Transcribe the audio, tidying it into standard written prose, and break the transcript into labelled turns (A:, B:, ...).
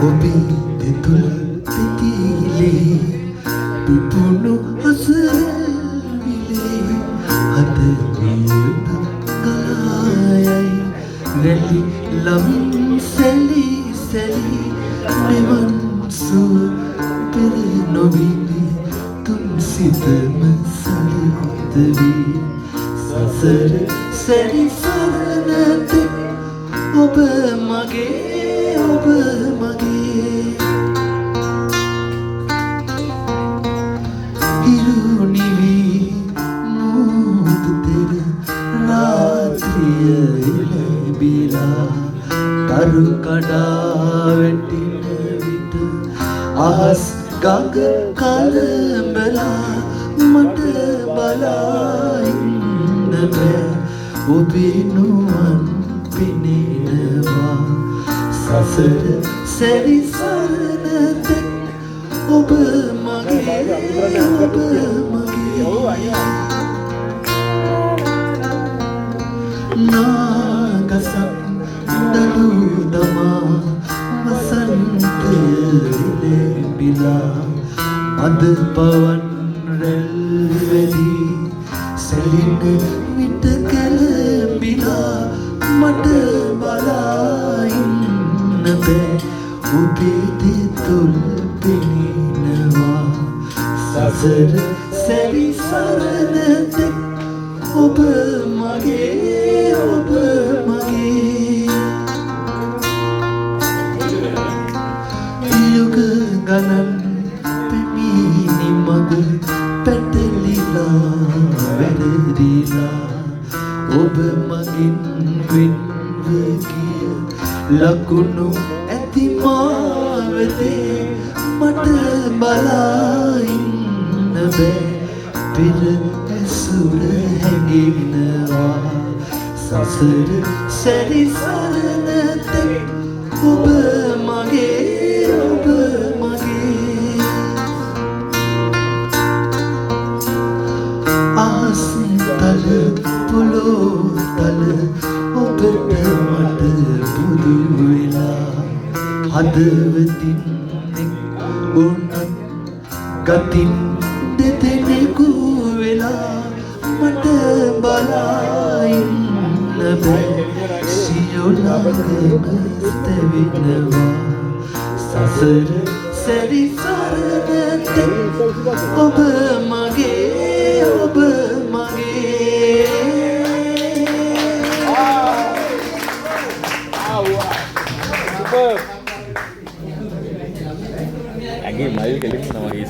A: ඔබේ දෙතුල් පිටිලේ පිපුණු හසවිලේ හද නියුත ගලායයි රැලි ලමින් සැලි සැලි මෙවන් සුව පෙර නොවිනි තුන් සිතම සලිත වී සසර සැරි සරණත ඔබ මගේ ඔබ මගේ හිරුනිවි මුද තෙර රාත්‍රිය ඉලබිලා තරු කඩා වැටින විට අහස් ගඟ කලඹලා මට බලා ඉන්න බෑ ඔබේ නුවන් පෙනෙනවා සසර සැරි සරණ තෙක් ඔබ මගේ ඔබ මගේ නාගසක් දළු දමා වසන්තය ඉලබිලා මද පවන් රැල් වැලි සැලින විට කැළඹිලා මට බලා ඉන්න බෑ ඔබේ දෙතුල් පෙනෙනවා සසර සැරි සරණ තෙක් ඔබ මගේ ඔබ මගේ යුග ගණන් පෙමීනි මග පැටලිලා වැරදිලා ඔබ මගින් වෙන්ව ගිය ලකුණු ඇති මාවතේ මට බලා ඉන්න බෑ පෙර ඇසුර හැඟෙනවා සසර සැරි සරණ තෙක් ඔබ මගේ ඔබ මගේ ආසතල පොළොතල ඔබට මට බුදු වෙලා හදවතින් එක් වුණත් ගතින් දෙදෙනෙකු වෙලා මට බලා ඉන්න බෑ සියොලඟම තැවෙනවා සසර සැරි සරණ තෙක් ඔබ මගේ ඔබ මගේ
B: ඇගේ මයිල් කෙලින්ම තමයි